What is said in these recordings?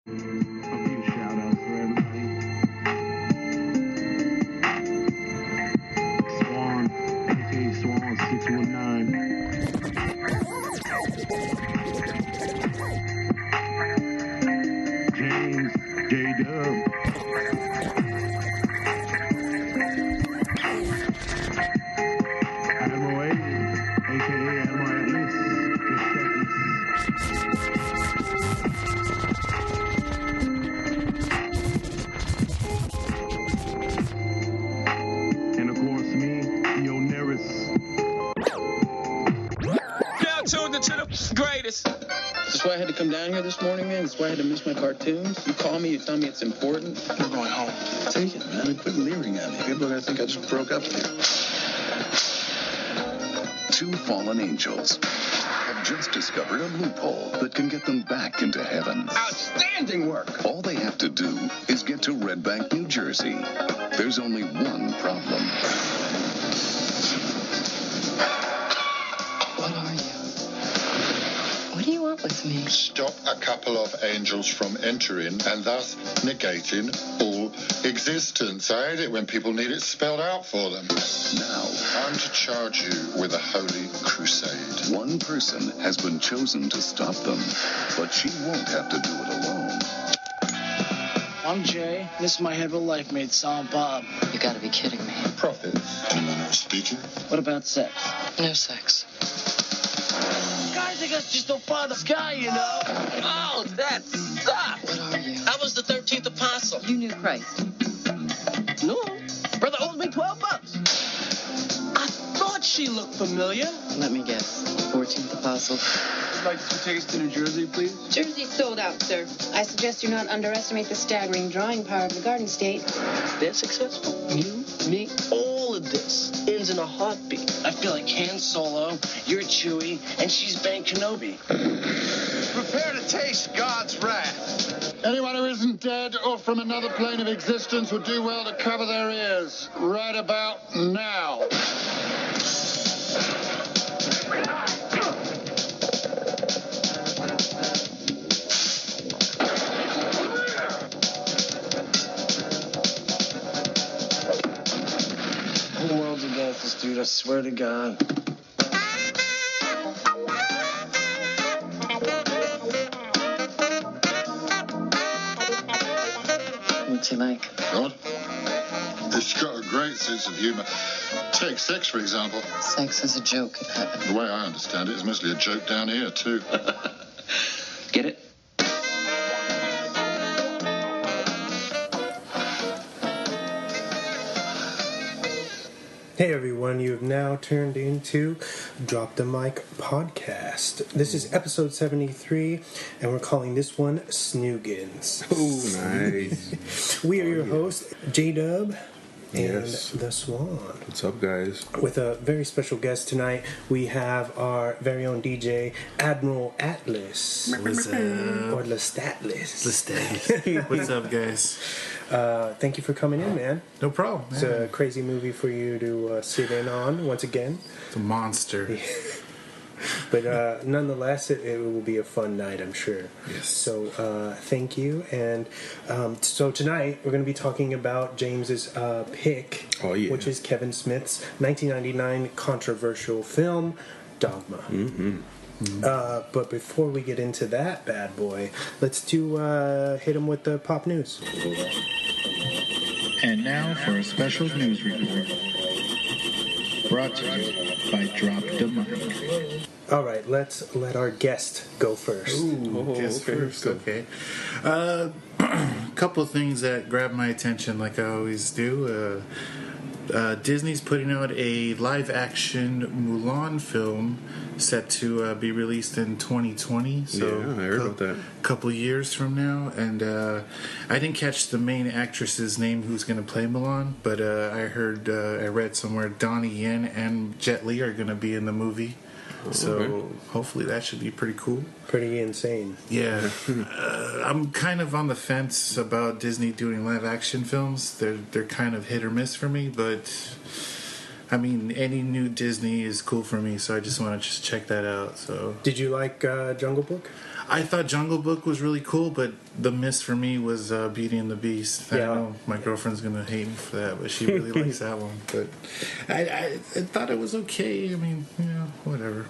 I'll give a shout out for everybody. Swann, aka Swann 619. James, J-Dub. Admiral Atlas, aka Admiral Atlas. And of course me, the Onarres. Now tuned into the greatest. That's why I had to come down here this morning, man. That's why I had to miss my cartoons. You call me, you tell me it's important. We're going home. Take it, man. Quit leering at me. People are going to think I just broke up with you. Two fallen angels have just discovered a loophole that can get them back into heaven. Outstanding work! All they have to do is get to Red Bank, New Jersey. There's only one problem. What are you? What do you want with me? Stop a couple of angels from entering and thus negating all existence. I hate it when people need it spelled out for them. Now, I'm to charge you with a holy crusade. one person has been chosen to stop them, but she won't have to do it alone. I'm Jay. This is my head of life mate, Silent Bob. You gotta be kidding me. Prophet, do you know speaking? What about sex? No sex. Guys, I guess just don't bother this guy, you know. Oh, that sucks. What are you? I was the 13th apostle. You knew Christ. No. Brother owes me $12. I thought she looked familiar. Let me guess. 14th apostle. Like 2 tickets to New Jersey, please. Jersey's sold out, sir. I suggest you not underestimate the staggering drawing power of the Garden State. They're successful. You, me, all of this ends in a heartbeat. I feel like Han Solo, you're Chewie, and she's Ben Kenobi. Prepare to taste God's wrath. Anyone who isn't dead or from another plane of existence would do well to cover their ears right about now. The whole world's against us, dude. I swear to God. What's he like? God? It's got a great sense of humor. Take sex, for example. Sex is a joke in heaven. The way I understand it, it's mostly a joke down here, too. Get it? Hey everyone, you have now turned into Drop the Mic Podcast. This is episode 73, and we're calling this one SNOOGANS. Oh, nice. We are your hosts, J-Dub and Yes. The Swann. What's up, guys? With a very special guest tonight, we have our very own DJ, Admiral Atlas. What's up? Or Lestatlas. What's up, guys? Thank you for coming in, man. No problem. It's a crazy movie for you to sit in on once again. It's a monster. But nonetheless, it will be a fun night, I'm sure. Yes. So thank you. And so tonight, we're going to be talking about James's pick, which is Kevin Smith's 1999 controversial film, Dogma. Mm-hmm. But before we get into that bad boy, let's hit him with the pop news. And now for a special news report. Brought to you by Drop the Mic. All right, let's let our guest go first. Guess first, okay. Couple of things that grabbed my attention, like I always do. Disney's putting out a live-action MULAN film set to be released in 2020. So yeah, I heard about that. A couple of years from now. And I didn't catch the main actress's name who's going to play MULAN, but I read somewhere Donnie Yen and Jet Li are going to be in the movie. So hopefully that should be pretty cool. Pretty insane. Yeah. I'm kind of on the fence about Disney doing live action films. They're kind of hit or miss for me, but I mean, any new Disney is cool for me, so I just want to just check that out. So, did you like Jungle Book? I thought Jungle Book was really cool, but the miss for me was Beauty and the Beast. I know my girlfriend's gonna hate me for that, but she really likes that one. But I thought it was okay. I mean, whatever.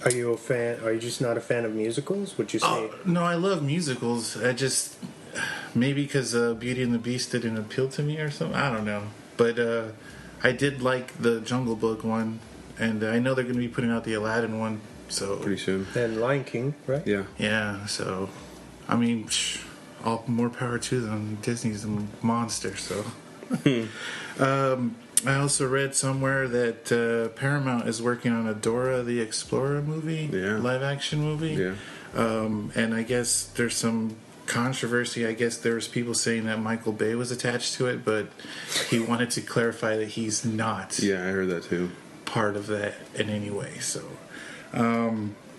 Are you a fan? Are you just not a fan of musicals? Would you say? Oh, no, I love musicals. I just maybe because Beauty and the Beast didn't appeal to me or something. I don't know, but I did like the Jungle Book one, and I know they're going to be putting out the Aladdin one. So pretty soon. And Lion King, right? Yeah. Yeah. So, I mean, all more power to them. Disney's a monster. So. I also read somewhere that Paramount is working on a Dora the Explorer movie, live action movie. Yeah. And I guess there's some controversy. I guess there was people saying that Michael Bay was attached to it, but he wanted to clarify that he's not. Yeah, I heard that too. Part of that in any way. So.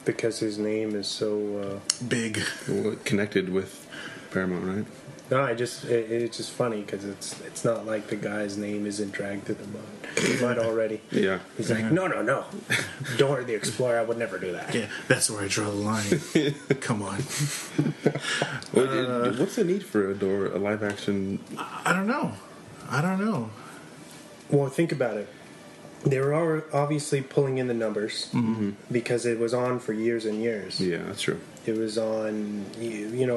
Because his name is so big, connected with Paramount, right? No, it's just funny because it's not like the guy's name isn't dragged to the mud already. Yeah, he's like, no, Dora the Explorer, I would never do that. Yeah, that's where I draw the line. Come on. What's the need for a live action? I don't know. Well, think about it. They were obviously pulling in the numbers because it was on for years and years. Yeah, that's true. It was on,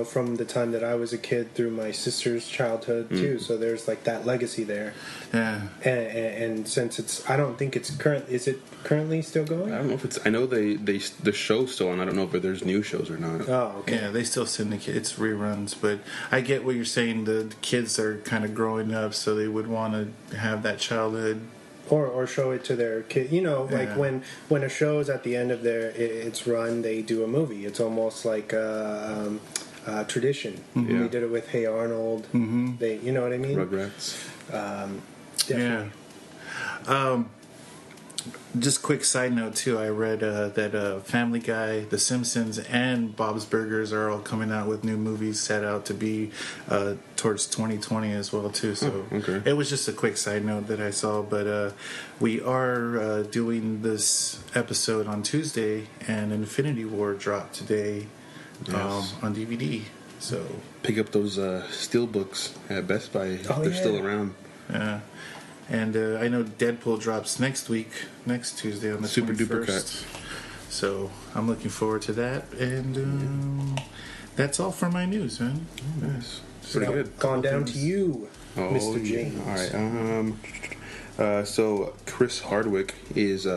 from the time that I was a kid through my sister's childhood too. So there's like that legacy there. Yeah. And since I don't think it's current. Is it currently still going? I don't know if it's. I know the show's still on. I don't know if there's new shows or not. Oh, okay. Yeah, they still syndicate. It's reruns, but I get what you're saying. The kids are kind of growing up, so they would want to have that childhood. Or show it to their kid. Like when a show is at the end of its run, they do a movie. It's almost like a tradition. Mm-hmm. We did it with Hey Arnold. Mm-hmm. They, you know what I mean? Rugrats. Definitely. Yeah. Just quick side note too. I read that Family Guy, The Simpsons, and Bob's Burgers are all coming out with new movies set out to be towards 2020 as well too. So it was just a quick side note that I saw. But we are doing this episode on Tuesday, and Infinity War dropped today on DVD. So pick up those steel books at Best Buy if they're still around. Yeah. And I know Deadpool drops next Tuesday on the Super 21st. duper cut. So I'm looking forward to that. And that's all for my news, man. Oh, nice. Pretty good. Gone down to you, Mr. James. All right. So Chris Hardwick is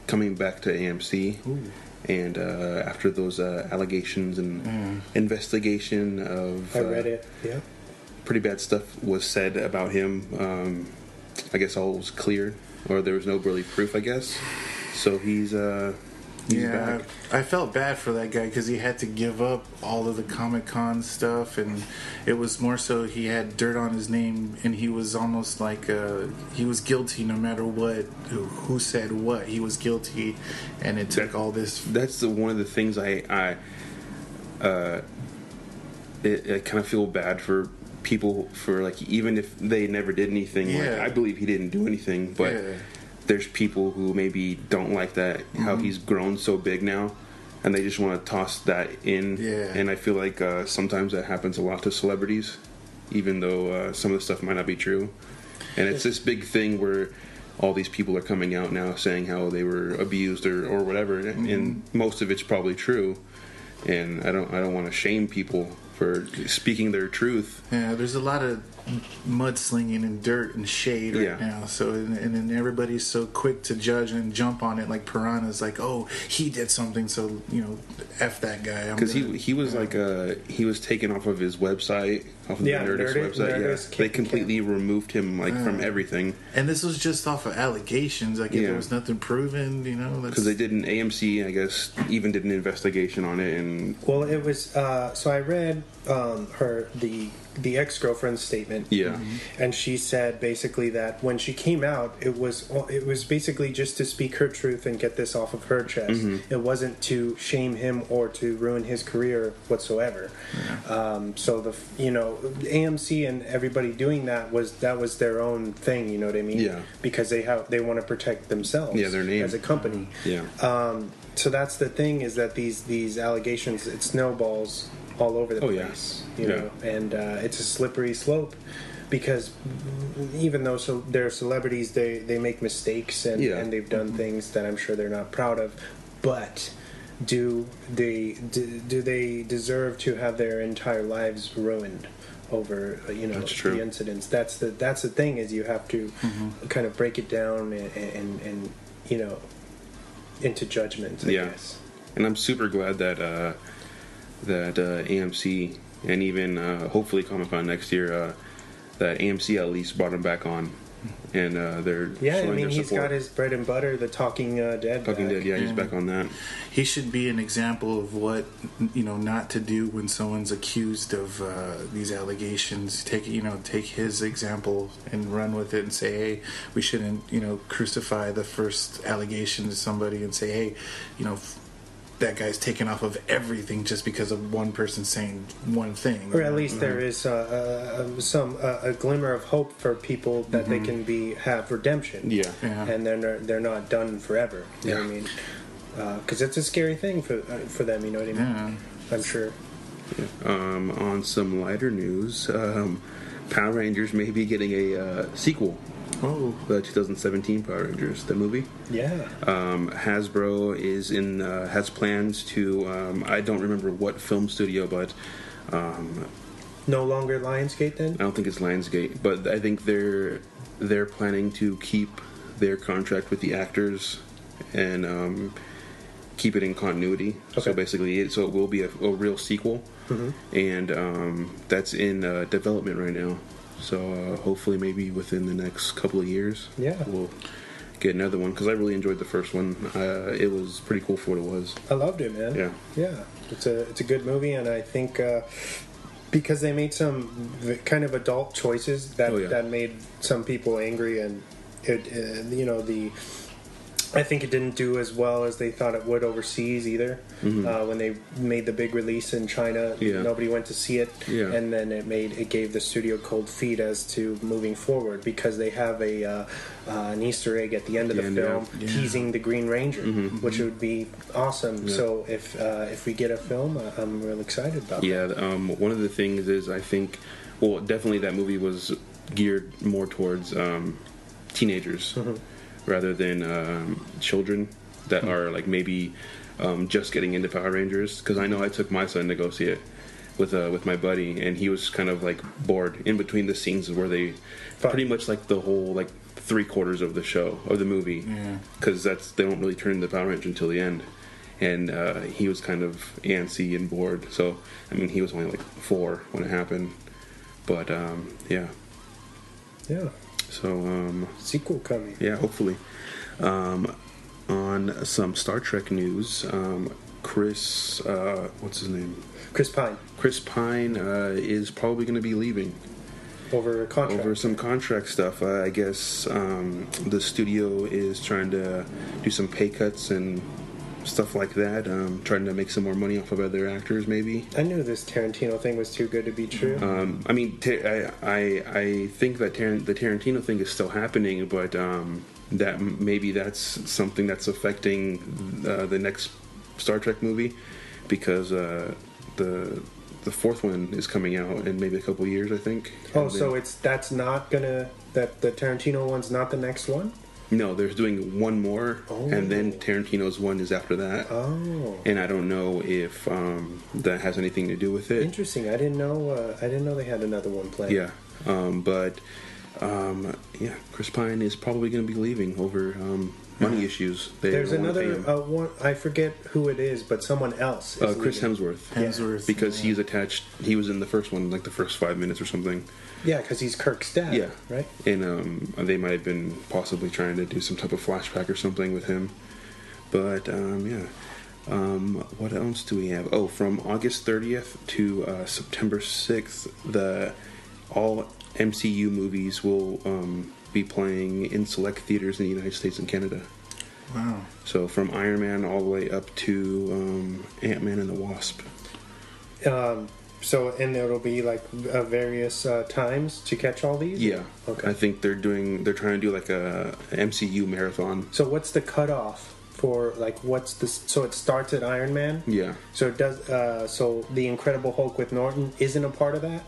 coming back to AMC. Ooh. And after those allegations and investigation of... I read it, yeah. Pretty bad stuff was said about him. I guess all was cleared, or there was no really proof, I guess. So he's back. I felt bad for that guy because he had to give up all of the Comic-Con stuff, and it was more so he had dirt on his name, and he was almost like he was guilty no matter what, who said what, he was guilty, and it took all this. That's one of the things I kind of feel bad for people for, like, even if they never did anything. Like, I believe he didn't do anything, but there's people who maybe don't like that, how he's grown so big now, and they just want to toss that in. And I feel like sometimes that happens a lot to celebrities, even though some of the stuff might not be true. And it's this big thing where all these people are coming out now saying how they were abused or whatever, and most of it's probably true. And I don't want to shame people for speaking their truth. Yeah, there's a lot of mudslinging and dirt and shade right now. So and everybody's so quick to judge and jump on it like piranhas. Like, oh, he did something, so f that guy. Because he was like he was taken off of his website, off of the Nerdist website. Nerdist, they completely removed him from everything. And this was just off of allegations. Like if there was nothing proven, because they did an AMC, I guess, even did an investigation on it. And well, it was. So I read the ex-girlfriend's statement. Yeah. And she said basically that when she came out, it was basically just to speak her truth and get this off of her chest. It wasn't to shame him or to ruin his career whatsoever. So AMC and everybody doing that was their own thing. You know what I mean? Yeah. Because they want to protect themselves. Yeah, their name as a company. Yeah. So that's the thing, is that these allegations, it snowballs all over the place. You know, and it's a slippery slope, because even though they're celebrities, they make mistakes and they've done things that I'm sure they're not proud of. But do they deserve to have their entire lives ruined over the incidents? That's the thing, is you have to kind of break it down and into judgment, I guess. And I'm super glad that AMC and even hopefully Comic-Con next year, that AMC at least brought him back on, and they're showing their he's got his bread and butter, the Talking Dead. Talking Dead, he's back on that. He should be an example of what not to do when someone's accused of these allegations. Take his example and run with it, and say, hey, we shouldn't crucify the first allegation to somebody and say, hey, that guy's taken off of everything just because of one person saying one thing. Or at least there is a glimmer of hope for people that they can have redemption. Yeah. And they're not done forever. You know what I mean? Because it's a scary thing for them. You know what I mean? Yeah. I'm sure. Yeah. On some lighter news, Power Rangers may be getting a sequel. Oh, the 2017 Power Rangers, the movie. Yeah. Hasbro is has plans to. I don't remember what film studio, but no longer Lionsgate. Then I don't think it's Lionsgate, but I think they're planning to keep their contract with the actors and keep it in continuity. Okay. So basically, it will be a real sequel, and that's in development right now. So hopefully maybe within the next couple of years we'll get another one, because I really enjoyed the first one. It was pretty cool for what it was. I loved it, man. Yeah, it's a good movie, and I think because they made some kind of adult choices that made some people angry, and I think it didn't do as well as they thought it would overseas either. When they made the big release in China, nobody went to see it, and then it gave the studio cold feet as to moving forward, because they have an Easter egg at the end of the film teasing the Green Ranger, which would be awesome. So if we get a film, I'm real excited about that. One of the things is, I think, definitely that movie was geared more towards teenagers. Rather than children that are like maybe just getting into Power Rangers. Because I know I took my son to go see it with my buddy, and he was kind of like bored in between the scenes where they pretty much like the whole like 3/4 of the show of the movie, because they don't really turn into Power Ranger until the end, and he was kind of antsy and bored. So I mean, he was only like 4 when it happened, but yeah. So sequel coming. Yeah, hopefully. On some Star Trek news, Chris, what's his name? Chris Pine. Chris Pine is probably going to be leaving. Over a contract. Over some contract stuff. I guess the studio is trying to do some pay cuts and stuff like that, trying to make some more money off of other actors, maybe. I knew this Tarantino thing was too good to be true. I mean, I think that the Tarantino thing is still happening, but that maybe that's something that's affecting the next Star Trek movie, because the 4th one is coming out in maybe a couple of years, I think. Oh, so the Tarantino one's not the next one? No, they're doing one more, and then Tarantino's one is after that. Oh. And I don't know if that has anything to do with it. Interesting. I didn't know they had another one planned. Yeah. Chris Pine is probably going to be leaving over money issues. There's another one. I forget who it is, but someone else. Chris Hemsworth. Because he's attached. He was in the first one, like the first 5 minutes or something. Yeah, because he's Kirk's dad. Yeah, right. And they might have been possibly trying to do some type of flashback or something with him. But What else do we have? Oh, from August 30th to September 6th, all MCU movies will be playing in select theaters in the United States and Canada. Wow. So from Iron Man all the way up to Ant-Man and the Wasp. And it'll be like various times to catch all these? Yeah. Okay. I think they're trying to do like a MCU marathon. So what's the cutoff for like so it starts at Iron Man? Yeah. So it does so the Incredible Hulk with Norton isn't a part of that?